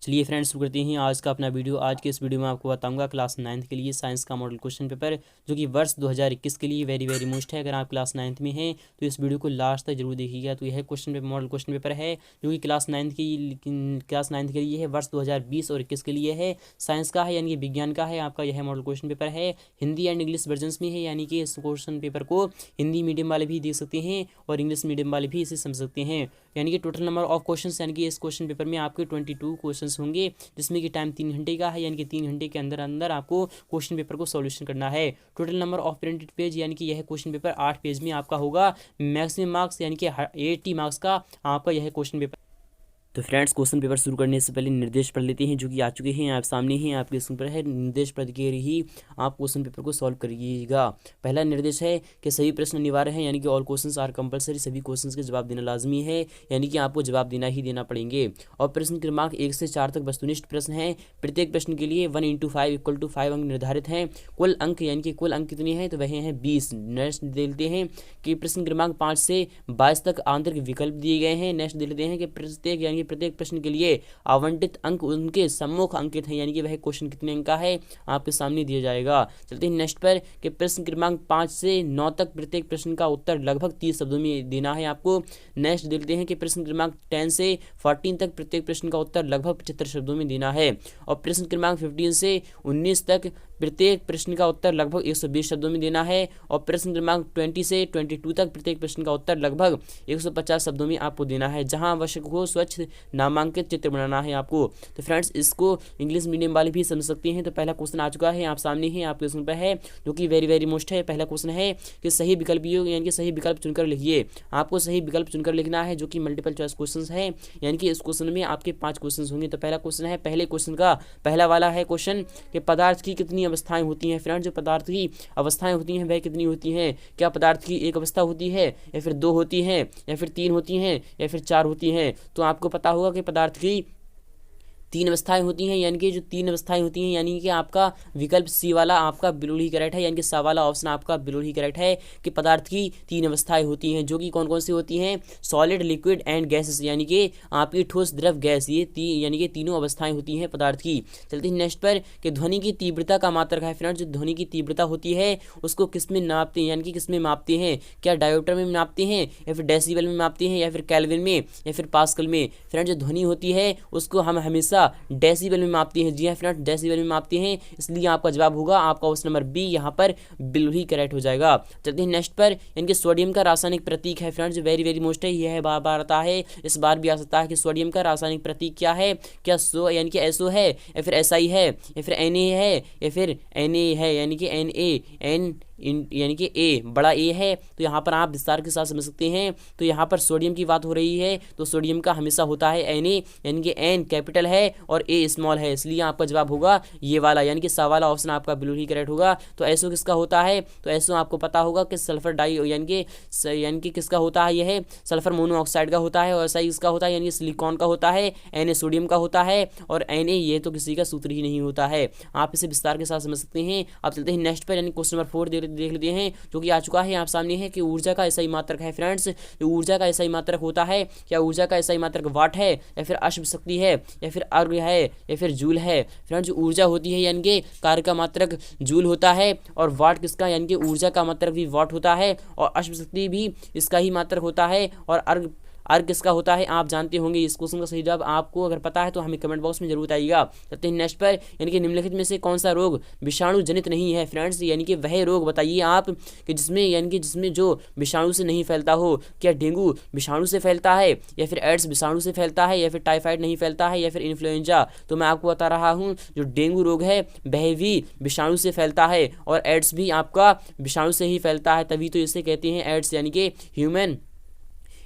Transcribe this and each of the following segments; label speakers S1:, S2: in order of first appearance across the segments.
S1: चलिए फ्रेंड्स, शुरू करते हैं आज का अपना वीडियो। आज के इस वीडियो में आपको बताऊंगा क्लास 9th के लिए साइंस का मॉडल क्वेश्चन पेपर, जो कि वर्ष 2021 के लिए वेरी वेरी मोस्ट है। अगर आप क्लास 9th में हैं तो इस वीडियो को लास्ट तक जरूर देखिएगा। तो यह question paper model question paper है जो कि क्लास 9th के लिए है, वर्ष 2020 और 21 के लिए है। साइंस का है यानी कि विज्ञान का है आपका यह मॉडल क्वेश्चन पेपर है। हिंदी एंड इंग्लिश वर्जन्स में है, यानी कि इस क्वेश्चन पेपर को हिंदी मीडियम वाले भी देख सकते हैं और इंग्लिश मीडियम वाले भी इसे समझ सकते हैं। यानी कि टोटल नंबर ऑफ क्वेश्चन, यानी कि इस क्वेश्चन पेपर में आपके 22 क्वेश्चन होंगे, जिसमें कि टाइम 3 घंटे का है। यानी कि 3 घंटे के अंदर अंदर आपको क्वेश्चन पेपर को सॉल्यूशन करना है। Total number of printed page, यानी कि यह क्वेश्चन पेपर 8 पेज में आपका होगा। मैक्सिमम मार्क्स यानी कि 80 मार्क्स का आपका यह क्वेश्चन पेपर। तो फ्रेंड्स, क्वेश्चन पेपर शुरू करने से पहले निर्देश पढ़ लेते हैं जो कि आ चुके हैं आप सामने ही, आपके स्क्रीन पर है। निर्देश पढ़ के ही आप क्वेश्चन पेपर को सॉल्व करिएगा। पहला निर्देश है कि सभी प्रश्न अनिवार्य हैं, यानी कि ऑल क्वेश्चंस आर कंपलसरी। सभी क्वेश्चंस के जवाब देना लाजमी है, यानी कि आपको जवाब देना ही देना पड़ेंगे। और प्रश्न क्रमांक 1 से 4 तक वस्तुनिष्ठ प्रश्न हैं। प्रत्येक प्रश्न के लिए 1 × 5 = 5 अंक निर्धारित हैं। कुल अंक, यानी कि कुल अंक कितने हैं, तो वह हैं 20। नेक्स्ट देते हैं कि प्रश्न क्रमांक 5 से 22 तक आंतरिक विकल्प दिए गए हैं। नेक्स्ट देते हैं कि प्रत्येक, यानी कि प्रत्येक प्रश्न के लिए आवंटित अंक उनके सम्मुख अंकित हैं, यानी कि वह क्वेश्चन कितने अंक का है आपके सामने दिया जाएगा। चलते हैं नेक्स्ट पर कि प्रश्न क्रमांक 5 से 9 तक प्रत्येक प्रश्न का उत्तर लगभग 30 शब्दों में देना है आपको। नेक्स्ट देते हैं कि प्रश्न क्रमांक 10 से 14 तक प्रत्येक प्रश्न का उत्तर लगभग 75 शब्दों में देना है। और प्रश्न क्रमांक 15 से 19 तक प्रत्येक प्रश्न का उत्तर लगभग 120 शब्दों में देना है। और प्रश्न क्रमांक 20 से 22 तक प्रत्येक प्रश्न का उत्तर लगभग 150 शब्दों में आपको देना है। जहां आवश्यक हो स्वच्छ नामांकित चित्र बनाना है आपको। तो फ्रेंड्स, इसको इंग्लिश मीडियम वाले भी समझ सकते हैं। तो पहला क्वेश्चन आ चुका है आप सामने ही, आपके स्क्रीन पर है, जो कि वेरी वेरी मोस्ट है। पहला क्वेश्चन है कि सही विकल्प, यानी कि सही विकल्प चुनकर लिखिए। आपको सही विकल्प चुनकर लिखना है, जो कि मल्टीपल चॉइस क्वेश्चन है। यानी कि इस क्वेश्चन में आपके 5 क्वेश्चन होंगे। तो पहला क्वेश्चन है, पहले क्वेश्चन का पहला वाला है क्वेश्चन कि पदार्थ की कितनी अवस्थाएं होती हैं। फ्रेंड्स, जो पदार्थ की अवस्थाएं होती हैं वह कितनी होती हैं? क्या पदार्थ की एक अवस्था होती है, या फिर 2 होती हैं, या फिर 3 होती हैं, या फिर 4 होती हैं? तो आपको पता होगा कि पदार्थ की 3 अवस्थाएं होती हैं। यानी कि जो 3 अवस्थाएं होती हैं, यानी कि आपका विकल्प सी वाला आपका बिल्कुल ही करेक्ट है, यानी कि सा वाला ऑप्शन आपका बिल्कुल ही करेक्ट है कि पदार्थ की 3 अवस्थाएं होती हैं, जो कि कौन कौन सी होती हैं? सॉलिड, लिक्विड एंड गैसेस, यानी कि आपकी ठोस, द्रव, गैस, ये यानी कि तीनों अवस्थाएं होती हैं पदार्थ की। चलते हैं नेक्स्ट पर कि ध्वनि की तीव्रता का मात्रक है। फ्रेंड्स, जो ध्वनि की तीव्रता होती है उसको किस में नापते हैं, यानी कि किस में मापते हैं? क्या डायोमीटर में नापते हैं, या फिर डेसिबल में मापते हैं, या फिर केल्विन में, या फिर पास्कल में? फ्रेंड्स, जो ध्वनि होती है उसको हम हमेशा डेसिबल में मापते हैं। जी हाँ फ्रेंड्स, डेसिबल में मापते हैं, इसलिए आपका जवाब होगा आपका ऑप्शन नंबर बी यहाँ पर बिल्कुल ही करेक्ट हो जाएगा। चलते हैं नेक्स्ट पर, इनके सोडियम का रासायनिक प्रतीक है। फ्रेंड्स, वेरी वेरी मोस्ट है, यह बार बार आता है, इस बार भी आ सकता है कि सोडियम का रासायनिक प्रतीक क्या है? क्या सो, यानी कि एसओ है, या फिर एसआई है, या फिर एनए है, या फिर एनए है, यानी कि एन यानी कि ए बड़ा ए है। तो यहाँ पर आप विस्तार के साथ समझ सकते हैं। तो यहाँ पर सोडियम की बात हो रही है, तो सोडियम का हमेशा होता है एन ए, यानी कि एन कैपिटल है और ए स्मॉल है, इसलिए आपका जवाब होगा ये वाला, यानी कि सा वाला ऑप्शन आपका बिल्कुल ही करेक्ट होगा। तो एसओ किसका होता है? तो एसओ आपको पता होगा कि सल्फर डाई, यानी कि किसका होता है? यह सल्फर मोनोऑक्साइड का होता है। और एसआई किसका होता है? यानी सिलिकॉन का होता है। एन ए सोडियम का होता है, और एन ए ये तो किसी का सूत्र ही नहीं होता है। आप इसे विस्तार के साथ समझ सकते हैं। आप चलते हैं नेक्स्ट पर, यानी क्वेश्चन नंबर 4 देख लेते हैं, जो कि आ चुका है आप सामने है कि ऊर्जा का ऐसा ही मात्रक है। फ्रेंड्स, जो ऊर्जा का ऐसा ही मात्रक होता है, क्या ऊर्जा का ऐसा ही मात्रक वाट है, या फिर अश्व शक्ति है, या फिर अर्घ है, या फिर जूल है? फ्रेंड्स, जो ऊर्जा होती है यानी कि कार्य का मात्रक जूल होता है, और वाट किसका, यानी कि ऊर्जा का मात्रक भी वाट होता है, और अश्व शक्ति भी इसका ही मात्रक होता है, और अर्घ किसका होता है आप जानते होंगे। इस क्वेश्चन का सही जवाब आपको अगर पता है तो हमें कमेंट बॉक्स में जरूर बताइएगा। चलते हैं नेक्स्ट पर, यानी कि निम्नलिखित में से कौन सा रोग विषाणु जनित नहीं है? फ्रेंड्स, यानी कि वह रोग बताइए आप कि जिसमें, यानी कि जिसमें जो विषाणु से नहीं फैलता हो। क्या डेंगू विषाणु से फैलता है, या फिर एड्स विषाणु से फैलता है, या फिर टाइफाइड नहीं फैलता है, या फिर इन्फ्लुएंजा? तो मैं आपको बता रहा हूँ, जो डेंगू रोग है वह भी विषाणु से फैलता है, और एड्स भी आपका विषाणु से ही फैलता है, तभी तो इसे कहते हैं एड्स, यानी कि ह्यूमन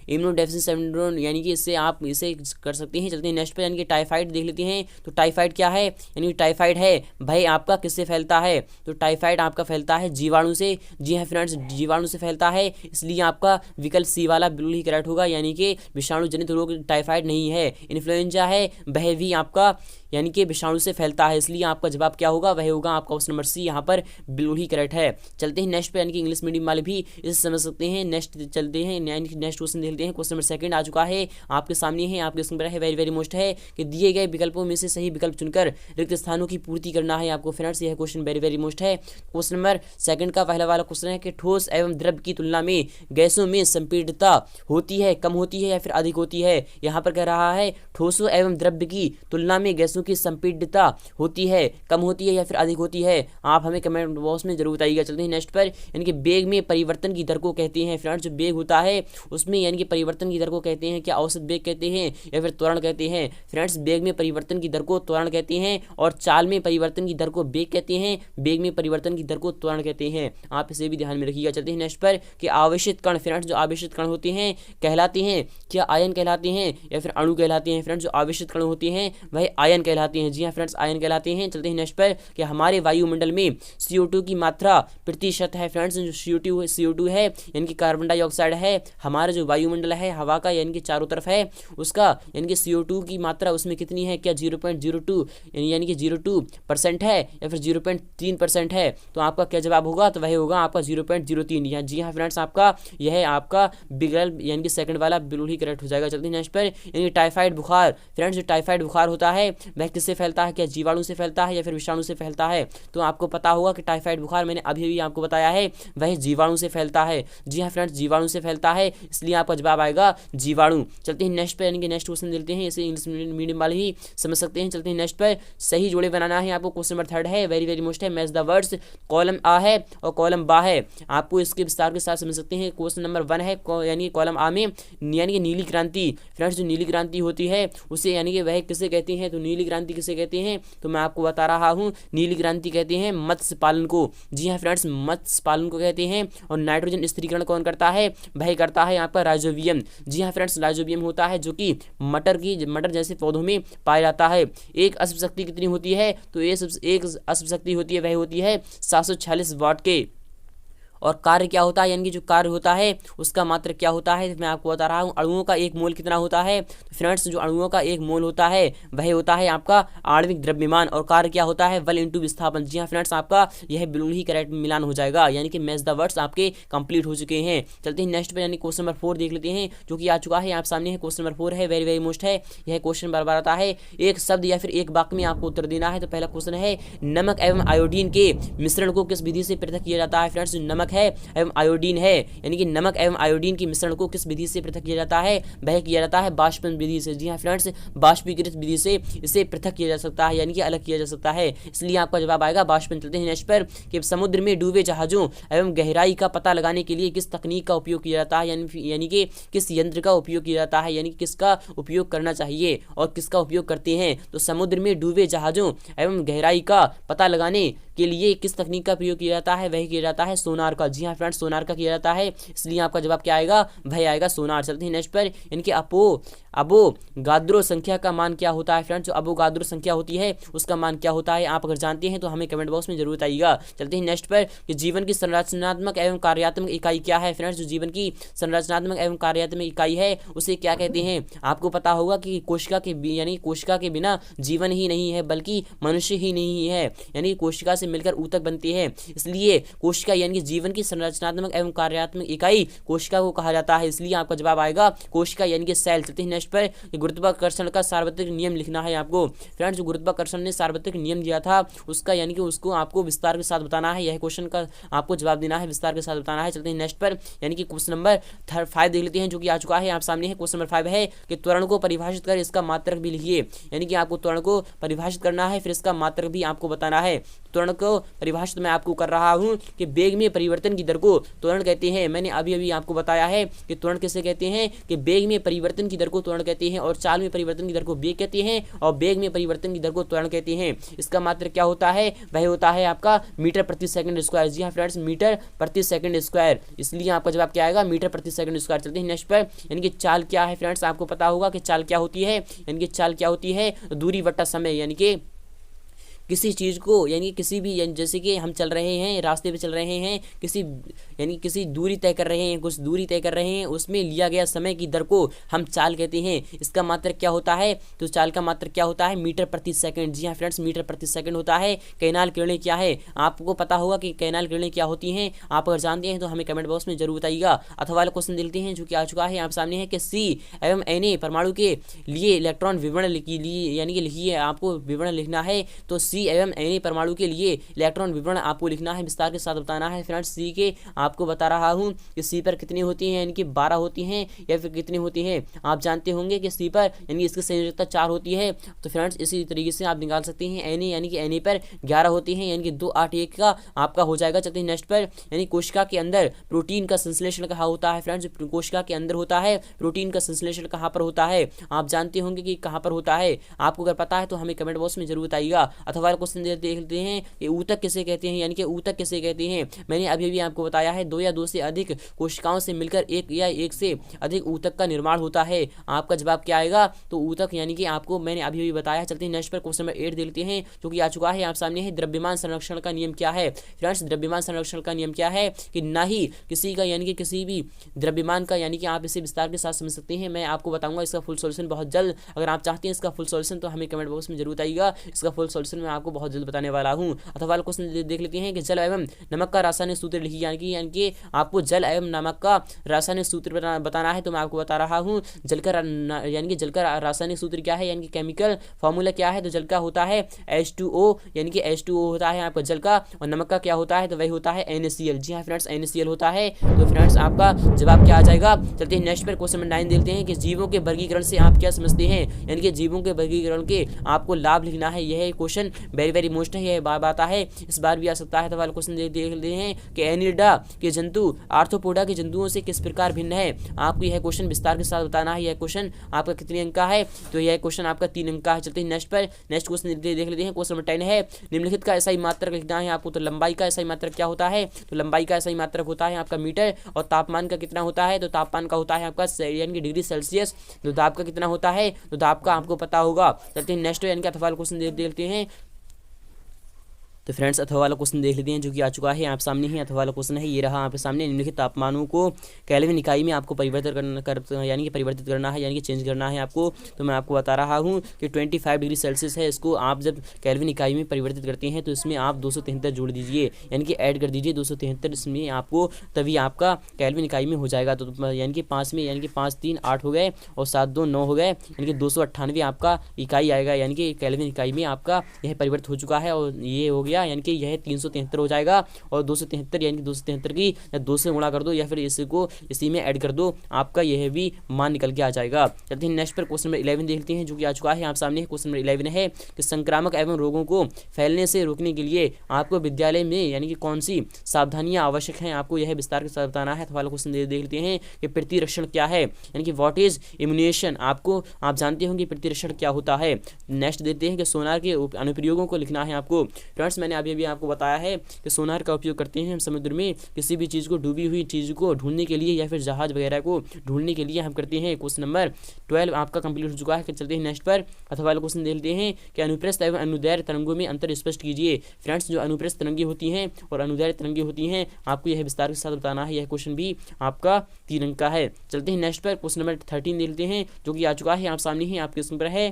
S1: इम्यूनोडेफिशिएंसी सिंड्रोम, यानी कि इससे आप इसे कर सकते हैं। चलते हैं नेक्स्ट पे, यानी कि टाइफाइड देख लेते हैं। तो टाइफाइड क्या है? यानी कि टाइफाइड है भाई आपका किससे फैलता है? तो टाइफाइड आपका फैलता है जीवाणु से। जी हाँ फ्रेंड्स, जीवाणु से फैलता है, इसलिए आपका विकल्प सी वाला बिल्कुल ही करेक्ट होगा, यानी कि विषाणु जनित रोग टाइफाइड नहीं है। इन्फ्लुएंजा है, वह भी आपका यानी कि विषाणु से फैलता है। इसलिए आपका जवाब क्या होगा, वह होगा आपका ऑप्शन नंबर सी यहाँ पर बिल्कुल ही करेक्ट है। चलते हैं नेक्स्ट पे, यानी कि इंग्लिश मीडियम वाले भी इसे समझ सकते हैं। नेक्स्ट चलते हैं, नेक्स्ट क्वेश्चन देखते हैं। क्वेश्चन नंबर सेकंड आ चुका है आपके सामने है, आपके स्क्रीन पर है। वेरी वेरी मोस्ट है कि दिए गए विकल्पों में से सही विकल्प चुनकर रिक्त स्थानों की पूर्ति करना है आपको फ्रेंड्स। यह क्वेश्चन वेरी वेरी मोस्ट है। क्वेश्चन नंबर सेकंड का पहला वाला क्वेश्चन है कि ठोस एवं द्रव की तुलना में गैसों में संपीड़ितता होती है, कम होती है या फिर अधिक होती है। यहाँ पर कह रहा है ठोसों एवं द्रव्य की तुलना में गैसों की संपीड़ितता होती है, कम होती है या फिर अधिक होती है। आप हमें कमेंट बॉक्स में जरूर बताइएगा। चलते हैं नेक्स्ट पर, यानी कि वेग में परिवर्तन की दर को कहते हैं फ्रेंड्स। जो वेग होता है उसमें यानी कि परिवर्तन की दर को कहते हैं, क्या औसत वेग कहते हैं या फिर त्वरण कहते हैं फ्रेंड्स। वेग में परिवर्तन की दर को त्वरण कहते हैं और चाल में परिवर्तन की दर को वेग कहते हैं। वेग में परिवर्तन की दर को त्वरण कहते हैं, आप इसे भी ध्यान में रखिएगा। चलते हैं नेक्स्ट पर कि आवेशित कण फ्रेंड्स, जो आवेशित कण होते हैं कहलाते हैं, क्या आयन कहलाते हैं या फिर अणु कहलाते हैं फ्रेंड्स। जो आवेशित कण होते हैं वह आयन कहलाते हैं। जी हाँ फ्रेंड्स, आयन कहलाते हैं। चलते हैं नेक्स्ट पर कि हमारे वायुमंडल में CO2 की मात्रा प्रतिशत है फ्रेंड्स। जो CO2 है यानी कि कार्बन डाइऑक्साइड है, हमारा जो वायुमंडल है हवा का यानी कि चारों तरफ है उसका, यानी कि CO2 की मात्रा उसमें कितनी है, क्या 0.02 यानी कि 0.2% है या फिर 0.3% है। तो आपका क्या जवाब होगा, तो वह होगा आपका 0.03। जी हाँ फ्रेंड्स, आपका यह है आपका विकल्प यानी कि सेकंड वाला बिल्कुल ही करेक्ट हो जाएगा। चलते हैं नेक्स्ट पर, यानी टाइफाइड बुखार फ्रेंड्स। जो टाइफाइड बुखार होता है वह किससे फैलता है, क्या जीवाणु से फैलता है या फिर विषाणु से फैलता है। तो आपको पता होगा कि टाइफाइड बुखार मैंने अभी भी आपको बताया है वह जीवाणु से फैलता है। जी हाँ फ्रेंड्स, जीवाणु से फैलता है, इसलिए आपका जवाब आएगा जीवाणु। चलते हैं नेक्स्ट पर, यानी कि नेक्स्ट क्वेश्चन देखते हैं, इसे इंग्लिश मीडियम वाले ही समझ सकते हैं। चलते हैं नेक्स्ट पर, सही जोड़े बनाना है आपको। क्वेश्चन नंबर थर्ड है, वेरी वेरी मोस्ट है। मैच द वर्ड्स, कॉलम आ है और कॉलम बा है, आपको इसके विस्तार के साथ समझ सकते हैं। क्वेश्चन नंबर 1 है, यानी कि कॉलम आ में यानी कि नीली क्रांति फ्रेंड्स। जो नीली क्रांति होती है उसे यानी कि वह किसे कहते हैं, तो नीली क्रांति किसे कहते हैं, तो मैं आपको बता रहा हूँ। नीली क्रांति कहते हैं मत्स्य पालन को। जी हाँ फ्रेंड्स, मत्स्य पालन को कहते हैं। और नाइट्रोजन स्थिरीकरण कौन करता है, वह करता है आपका राइजोबियम। जी हाँ फ्रेंड्स, राइजोबियम होता है जो कि मटर जैसे पौधों में पाया जाता है। एक अश्व शक्ति कितनी होती है, तो एक अश्व शक्ति होती है वह होती है 746 वाट के। और कार्य क्या होता है, यानी कि जो कार्य होता है उसका मात्रक क्या होता है, मैं आपको बता रहा हूँ। अणुओं का एक मोल कितना होता है, तो फ्रेंड्स जो अणुओं का एक मोल होता है वह होता है आपका आणविक द्रव्यमान। और कार्य क्या होता है, बल इंटू विस्थापन। जी हाँ फ्रेंड्स, आपका यह बिल्कुल ही करेक्ट मिलान हो जाएगा, यानी कि मैच द वर्ड्स आपके कंप्लीट हो चुके हैं। चलते हैं नेक्स्ट पे, यानी क्वेश्चन नंबर 4 देख लेते हैं, जो कि आ चुका है आप सामने है। क्वेश्चन नंबर 4 है, वेरी वेरी मोस्ट है। यह क्वेश्चन बार बार आता है, एक शब्द या फिर एक वाक्य में आपको उत्तर देना है। तो पहला क्वेश्चन है, नमक एवं आयोडीन के मिश्रण को किस विधि से पृथक किया जाता है फ्रेंड्स। नमक है एवं आयोडीन है, यानी कि नमक एवं आयोडीन के मिश्रण को किस विधि से पृथक किया जाता है, वह किया जाता है बाष्पन विधि से। जी हाँ फ्रेंड्स, बाष्पीकृत विधि से इसे पृथक किया जा सकता है, यानी कि अलग किया जा सकता है, इसलिए आपका जवाब आएगा बाष्पन। चलते हैं नेक्स्ट पर, कि समुद्र में डूबे जहाजों एवं गहराई का पता लगाने के लिए किस तकनीक का उपयोग किया जाता है, यानी कि किस यंत्र का उपयोग किया जाता है, यानी कि किसका उपयोग करना चाहिए और किसका उपयोग करते हैं। तो समुद्र में डूबे जहाजों एवं गहराई का पता लगाने के लिए किस तकनीक का प्रयोग किया जाता है, वही किया जाता है सोनार का। जी हाँ फ्रेंड्स, सोनार का किया जाता है, इसलिए आपका जवाब क्या आएगा, वही आएगा सोनार। चलते हैं नेक्स्ट पर, इनके अवोगाद्रो संख्या का मान क्या होता है फ्रेंड्स। जो अवोगाद्रो संख्या होती है उसका मान क्या होता है, आप अगर जानते हैं तो हमें कमेंट बॉक्स में जरूर बताइएगा। चलते हैं नेक्स्ट पर, कि जीवन की संरचनात्मक एवं कार्यात्मक इकाई क्या है फ्रेंड्स। जो जीवन की संरचनात्मक एवं कार्यात्मक इकाई है उसे क्या कहते हैं। आपको पता होगा कि कोशिका के बिना जीवन ही नहीं है, बल्कि मनुष्य ही नहीं है, यानी कोशिका से मिलकर ऊतक बनती है, इसलिए कोशिका यानी कि जीवन की संरचनात्मक एवं कार्यात्मक इकाई कोशिका को कहा जाता है, इसलिए आपका जवाब आएगा कोशिका यानी कि सेल। चलते हैं नेक्स्ट पर, गुरुत्वाकर्षण का सार्वत्रिक नियम लिखना है आपको फ्रेंड्स। जो गुरुत्वाकर्षण ने सार्वत्रिक नियम दिया था उसका यानी कि उसको आपको विस्तार के साथ बताना है, यह क्वेश्चन का आपको जवाब देना है, विस्तार के साथ बताना है। चलते हैं नेक्स्ट पर, यानी कि क्वेश्चन नंबर 5 देख लेते हैं, जो कि आ चुका है आप सामने है। क्वेश्चन नंबर 5 है कि त्वरण को परिभाषित कर इसका मात्रक भी लिखिए, यानी कि आपको त्वरण को परिभाषित करना है, फिर इसका मात्रक भी आपको बताना है। त्वरण को परिभाषित मैं आपको कर रहा हूं कि वेग में परिवर्तन की दर को त्वरण कहते हैं। मैंने अभी आपको बताया है कि त्वरण किसे कहते हैं, कि वेग में परिवर्तन की दर को त्वरण कहते हैं, और चाल में परिवर्तन की दर को वेग कहते हैं, और वेग में परिवर्तन की दर को त्वरण कहते हैं। इसका मात्रक क्या होता है, वह होता है आपका मीटर प्रति सेकंड स्क्वायर। जी हाँ फ्रेंड्स, मीटर प्रति सेकंड स्क्वायर, इसलिए आपका जवाब क्या आएगा, मीटर प्रति सेकंड स्क्वायर। चलते हैं नेक्स्ट पर, यानी कि चाल क्या है फ्रेंड्स। आपको पता होगा कि चाल क्या होती है, यानी कि चाल क्या होती है, दूरी बट्टा समय, यानी कि किसी चीज़ को यानी कि किसी भी जैसे कि हम चल रहे हैं, रास्ते पे चल रहे हैं, किसी दूरी तय कर रहे हैं, कुछ दूरी तय कर रहे हैं, उसमें लिया गया समय की दर को हम चाल कहते हैं। इसका मात्रक क्या होता है? तो चाल का मात्रक क्या होता है? मीटर प्रति सेकंड। जी हाँ फ्रेंड्स, मीटर प्रति सेकंड होता है। कैनाल किरणें क्या है? आपको पता होगा कि कैनाल किरणें क्या होती हैं। आप अगर जानते हैं तो हमें कमेंट बॉक्स में जरूर बताइएगा। अथवा वाला क्वेश्चन देखते हैं जो कि आ चुका है आप सामने है कि सी एवं Na परमाणु के लिए इलेक्ट्रॉन विवरण यानी कि लिखिए, आपको विवरण लिखना है। तो सी एवं Na परमाणु के लिए इलेक्ट्रॉन विवरण आपको लिखना है, विस्तार के साथ बताना है। फ्रेंड्स सी के आपको बता रहा हूँ कि सी पर कितनी होती हैं, यानी कि 12 होती हैं या फिर कितनी होती हैं। आप जानते होंगे कि सी पर यानी कि इसकी संयोजकता 4 होती है। तो फ्रेंड्स इसी तरीके से आप निकाल सकते हैं Na यानी कि Na पर 11 होती हैं, यानी कि 2 8 1 का आपका हो जाएगा। चलते हैं नेक्स्ट पर, यानी कोशिका के अंदर प्रोटीन का संश्लेषण कहाँ होता है? फ्रेंड्स कोशिका के अंदर होता है। प्रोटीन का संश्लेषण कहाँ पर होता है? आप जानते होंगे कि कहाँ पर होता है। आपको अगर पता है तो हमें कमेंट बॉक्स में जरूर बताइएगा। अथवा क्वेश्चन देख लेते हैं कि ऊतक किसे कहते हैं, यानी कि ऊतक किसे कहते हैं। मैंने अभी भी आपको बताया है 2 या 2 से अधिक कोशिकाओं से मिलकर एक या एक से अधिक ऊतक का निर्माण होता है। आपका जवाब क्या आएगा? तो ऊतक, यानी कि आपको मैंने अभी भी बताया। चलते हैं नेक्स्ट पर, क्वेश्चन नंबर 8 देख लेते हैं जो कि आ चुका है आप सामने है। द्रव्यमान संरक्षण का नियम क्या है? फ्रेंड्स द्रव्यमान संरक्षण का नियम क्या है कि ना ही किसी का यानी कि किसी भी द्रव्यमान का, यानी कि आप इसे विस्तार के साथ समझ सकते हैं। मैं आपको बताऊंगा इसका फुल सॉल्यूशन बहुत जल्द। अगर आप चाहते हैं इसका फुल सॉल्यूशन तो हमें कमेंट बॉक्स में जरूर बताइएगा। इसका फुल सॉल्यूशन मैं आपको बहुत जल्द बताने वाला हूँ। अथवा वाला क्वेश्चन देख लेते हैं कि जल एवं नमक का रासायनिक सूत्र लिखिए, यानी कि आपको जल एवं नमक का रासायनिक सूत्र बताना है। तो मैं आपको बता रहा हूँ जल का यानी कि जल का रासायनिक सूत्र क्या है, यानी कि केमिकल फॉर्मूला क्या है। तो जल का होता है H2O, यानी कि H2O होता है आपका जल का, और नमक का क्या होता है? तो वही होता है NaCl। जी हाँ फ्रेंड्स NaCl होता है। तो फ्रेंड्स आपका जवाब क्या आ जाएगा? चलते हैं नेक्स्ट पर, क्वेश्चन नंबर 9 देखते हैं कि जीवों के वर्गीकरण से आप क्या समझते हैं, यानी कि जीवों के वर्गीकरण के आपको लाभ लिखना है। यह क्वेश्चन वेरी वेरी मोस्ट है, यह बार आता है, इस बार भी आ सकता है। तो वाला क्वेश्चन देख लेते हैं कि एनिडा के जंतु आर्थ्रोपोडा के जंतुओं से किस प्रकार भिन्न है। आपको यह क्वेश्चन विस्तार के साथ बताना है। यह क्वेश्चन आपका कितने अंक का है? तो यह क्वेश्चन आपका 3 अंक का है। चलते हैं नेक्स्ट पर, नेक्स्ट क्वेश्चन देख लेते हैं। क्वेश्चन नंबर 10 है, निम्नलिखित का SI मात्रक लिखना है आपको। तो लंबाई का SI मात्रक क्या होता है? तो लंबाई का SI मात्रक होता है आपका मीटर। और तापमान का कितना होता है? तो तापमान का होता है आपका यानी कि डिग्री सेल्सियस। तो दाब का कितना होता है? तो दाब का आपको पता होगा। चलते हैं नेक्स्ट यानी कि अथवा क्वेश्चन देखते हैं। तो फ्रेंड्स अथवा वाला क्वेश्चन देख लेते हैं जो कि आ चुका है आप सामने ही। अथवा वाला क्वेश्चन है, ये रहा आपके सामने। निम्नलिखित तापमानों को केल्विन इकाई में आपको यानी कि परिवर्तित करना है, यानी कि चेंज करना है आपको। तो मैं आपको बता रहा हूँ कि 25 डिग्री सेल्सियस है। इसको आप जब केल्विन इकाई में परिवर्तित करते हैं तो इसमें आप 273 जोड़ दीजिए, यानी कि ऐड कर दीजिए 273 इसमें आपको, तभी आपका केल्विन इकाई में हो जाएगा। तो यानी कि 5 में, यानी कि 5 3 8 हो गए और 7 2 9 हो गए, यानी कि 298 आपका इकाई आएगा, यानी कि केल्विन इकाई में आपका यह परिवर्तित हो चुका है। और ये हो गया, यानी कि यह 373 हो जाएगा। और 273 यानी कि 273 की 2 से गुणा कर दो या फिर इसको इसी में ऐड कर दो, आपका यह भी मान निकल के आ जाएगा। चलते हैं नेक्स्ट पर, क्वेश्चन नंबर 11 देखते हैं जो कि आ चुका है आप सामने। क्वेश्चन नंबर 11 है कि संक्रामक एवं रोगों को फैलने से रोकने के लिए आपको विद्यालय में यानी कि कौन सी सावधानियां आवश्यक हैं, आपको यह विस्तार के साथ बताना है। वाला क्वेश्चन देख लेते हैं कि प्रतिरक्षण क्या है, यानी कि व्हाट इज इम्यूनेशन। आपको आप जानते होंगे प्रतिरक्षण क्या होता है। नेक्स्ट देखते हैं कि सोनार के अनुप्रयोगों को लिखना है आपको। फ्रेंड्स मैंने अभी आपको बताया है कि सोनार का उपयोग करते हैं हम समुद्र में किसी भी चीज़ को, डूबी हुई चीज़ को ढूंढने के लिए या फिर जहाज वगैरह को ढूंढने के लिए हम करते हैं। क्वेश्चन नंबर 12 आपका कंप्लीट हो चुका है। चलते हैं नेक्स्ट पर। अथवा वाला क्वेश्चन देखते हैं कि अनुप्रस्थ एवं अनुदैर्घ्य तरंगों में अंतर स्पष्ट कीजिए। फ्रेंड्स जो अनुप्रस्थ तरंगे होती हैं और अनुदैर्घ्य तरंगे होती हैं आपको यह विस्तार के साथ बताना है। यह क्वेश्चन भी आपका 3 अंक का है। चलते हैं नेक्स्ट पर, क्वेश्चन नंबर 13 देखते हैं जो कि आ चुका है आप सामने ही। आपके स्क्रीन पर है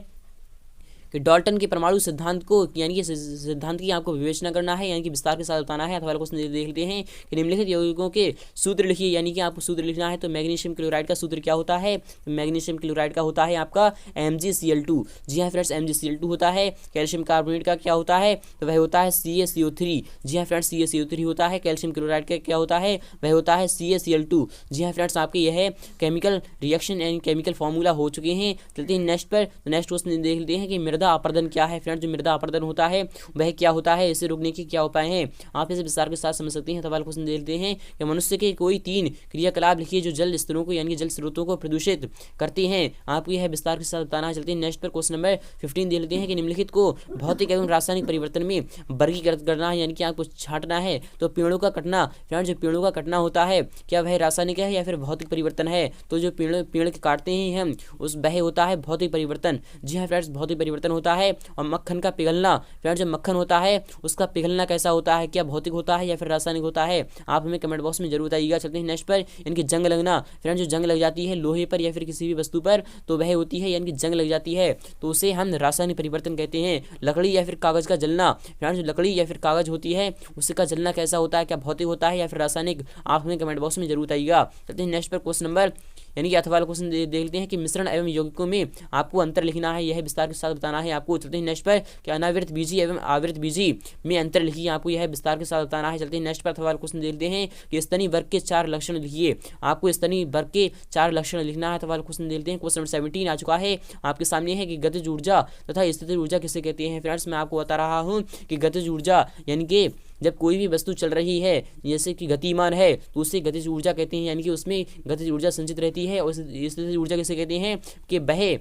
S1: कि डाल्टन के परमाणु सिद्धांत को, यानी कि सिद्धांत की आपको विवेचना करना है, यानी कि विस्तार के साथ बताना है। अथवा क्वेश्चन देख लेते हैं कि निम्नलिखित यौगिकों के सूत्र लिखिए, यानी कि आपको सूत्र लिखना है। तो मैग्नीशियम क्लोराइड का सूत्र क्या होता है? तो मैग्नीशियम क्लोराइड का होता है आपका MgCl2। जी हाँ फ्रेंड्स MgCl2 होता है। कैल्शियम कार्बोनेट का क्या होता है? तो वह होता है CaCO3। जी हाँ फ्रेंड्स CaCO3 होता है। कैल्शियम क्लोराइड का क्या होता है? वह होता है CaCl2। जी हाँ फ्रेंड्स आपके यह chemical reaction and chemical formula हो चुके हैं। चलते हैं नेक्स्ट पर। नेक्स्ट क्वेश्चन देख लेते हैं कि मृदा अपर्दन क्या है। फ्रेंड्स जो मृदा अपर्दन होता है वह क्या होता है, इसे रोकने के क्या उपाय हैं, आप इसे विस्तार के साथ समझ सकते हैं। सवाल क्वेश्चन देखते हैं कि मनुष्य के कोई 3 क्रियाकलाप लिखिए जो जल स्तरों को, यानी कि जल स्रोतों को प्रदूषित करती हैं। आपको यह विस्तार के साथ बताना है। चलते हैं नेक्स्ट पर। क्वेश्चन नंबर 15 देख लेते हैं कि निम्नलिखित को भौतिक एवं रासायनिक परिवर्तन में वर्गीकृत करना है, यानी कि आपको छांटना है। तो पेड़ों का कटना, फ्रेंड्स जो पेड़ों का कटना होता है क्या वह रासायनिक है या फिर भौतिक परिवर्तन है? तो जो पेड़ काटते हैं हम, उस वह होता है भौतिक परिवर्तन। जी हाँ फ्रेंड्स भौतिक परिवर्तन परिवर्तन होता है। और मक्खन का पिघलना, फ्रेंड्स जो मक्खन होता है उसका पिघलना कैसा होता है, क्या भौतिक होता है या फिर रासायनिक होता है, आप हमें कमेंट बॉक्स में जरूर बताइएगा। चलते हैं नेक्स्ट पर, यानी कि जंग लगना। फ्रेंड्स जो जंग लग जाती है लोहे पर या फिर किसी भी वस्तु पर तो वह होती है, यानी कि जंग लग जाती है तो उसे हम रासायनिक परिवर्तन कहते हैं। लकड़ी या फिर कागज का जलना, फ्रेंड्स जो लकड़ी या फिर कागज होती है उसका जलना कैसा होता है, क्या भौतिक होता है या फिर रासायनिक, आप हमें कमेंट बॉक्स में जरूर बताइएगा। चलते हैं नेक्स्ट पर क्वेश्चन नंबर, यानी कि अथवा वाला क्वेश्चन देख लेते हैं कि मिश्रण एवं यौगिकों में आपको अंतर लिखना है, यह विस्तार के साथ बताना है आपको। चलते हैं नेक्स्ट पर, कि अनावृत बीजी एवं आवृत बीजी में अंतर लिखिए, आपको यह विस्तार के साथ बताना है। चलते हैं नेक्स्ट पर अथवा वाला क्वेश्चन देखते हैं कि स्तनी वर्ग के 4 लक्षण लिखिए, आपको स्तनी वर्ग के 4 लक्षण लिखना है। अथवा वाला क्वेश्चन देखते हैं, क्वेश्चन नंबर 17 आ चुका है आपके सामने है कि गतिज ऊर्जा तथा स्थितिज ऊर्जा किसे कहते हैं। फ्रेंड्स मैं आपको बता रहा हूँ कि गतिज ऊर्जा यानी कि जब कोई भी वस्तु चल रही है जैसे कि गतिमान है तो उसे गतिज ऊर्जा कहते हैं, यानी कि उसमें गतिज ऊर्जा संचित रहती है। और स्थितिज ऊर्जा किसे कहते हैं कि वह,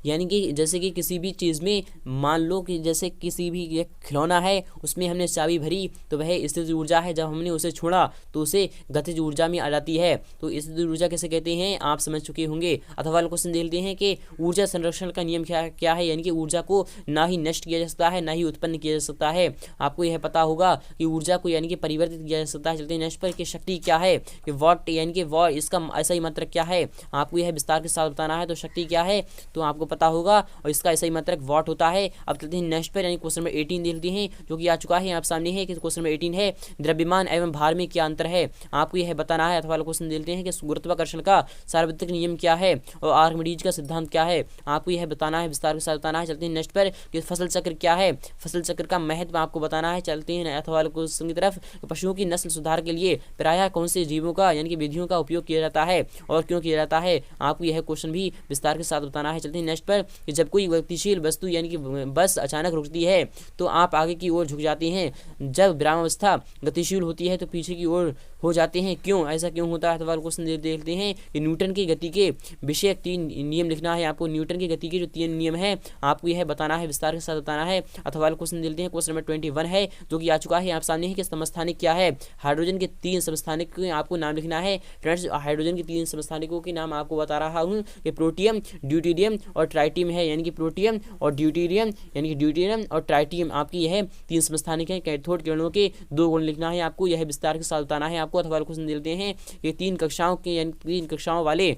S1: यानी कि जैसे कि किसी भी चीज़ में मान लो कि जैसे किसी भी एक खिलौना है उसमें हमने चाबी भरी तो वह स्थितिज ऊर्जा है, जब हमने उसे छोड़ा तो उसे गतिज ऊर्जा में आ जाती है। तो स्थितिज ऊर्जा कैसे कहते हैं आप समझ चुके होंगे। अथवा वाला क्वेश्चन देखते हैं कि ऊर्जा संरक्षण का नियम क्या है, यानी कि ऊर्जा को ना ही नष्ट किया जा सकता है ना ही उत्पन्न किया जा सकता है। आपको यह पता होगा कि ऊर्जा को यानी कि परिवर्तित किया जा सकता है। चलते हैं नेक्स्ट पर, कि शक्ति क्या है, कि वॉट यानी कि वॉट, इसका ऐसा ही मात्रक क्या है, आपको यह विस्तार के साथ बताना है। तो शक्ति क्या है तो आपको पता होगा और इसका ऐसा ही मात्रक वॉट होता है। अब चलते हैं नेक्स्ट पर, यानी क्वेश्चन नंबर 18 देखते हैं जो कि आ चुका है आप सामने है कि क्वेश्चन नंबर 18 है द्रव्यमान एवं भार में क्या अंतर है, आपको यह बताना है। अथवा वाला क्वेश्चन देखते हैं कि गुरुत्वाकर्षण का सार्वत्रिक नियम क्या है और आर्किमिडीज का सिद्धांत क्या है, आपको यह बताना है, विस्तार के साथ बताना है। चलते हैं नेक्स्ट पर, कि फसल चक्र क्या है, फसल चक्र का महत्व आपको बताना है। चलते हैं अथवा वाले क्वेश्चन की तरफ, पशुओं की नस्ल सुधार के लिए प्रायः कौन से जीवों का यानी कि विधियों का उपयोग किया जाता है और क्यों किया जाता है, आपको यह क्वेश्चन भी विस्तार के साथ बताना है। चलते हैं नेक्स्ट पर, कि जब कोई गतिशील वस्तु यानी कि बस अचानक रुकती है तो आप आगे की ओर झुक जाते हैं, जब विरामावस्था गतिशील होती है तो पीछे की ओर हो जाते हैं, क्यों, ऐसा क्यों होता है। अथवा क्वेश्चन देखते हैं कि न्यूटन की गति के विषय 3 नियम लिखना है आपको। न्यूटन की गति के जो 3 नियम है आपको यह बताना है, विस्तार के साथ बताना है। अथवा क्वेश्चन देखते हैं, क्वेश्चन नंबर 21 है जो कि आ चुका है आप सामने है कि समस्थानिक क्या है, हाइड्रोजन के 3 समस्थानिक आपको नाम लिखना है। फ्रेंड्स हाइड्रोजन के 3 समस्थानिकों के नाम आपको बता रहा हूँ कि प्रोटियम, ड्यूटेरियम और ट्राइटियम है, यानी कि प्रोटियम और ड्यूटेरियम यानी कि ड्यूटेरियम और ट्राइटियम आपकी यह 3 समस्थानिक है। कैथोड किरणों के 2 गुण लिखना है आपको, यह विस्तार के साथ बताना है आपको। अथवा क्वेश्चन देते हैं कि 3 कक्षाओं के यानी 3 कक्षाओं वाले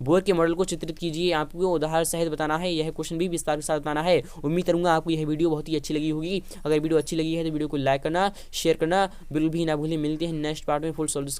S1: बोर के मॉडल को चित्रित कीजिए, आपको उदाहरण सहित बताना है, यह क्वेश्चन भी विस्तार के साथ बताना है। उम्मीद करूंगा आपको यह वीडियो बहुत ही अच्छी लगी होगी। अगर वीडियो अच्छी लगी है तो वीडियो को लाइक करना, शेयर करना बिल्कुल भी ना भूलें। मिलते हैं नेक्स्ट पार्ट में फुल सॉल्यूशन।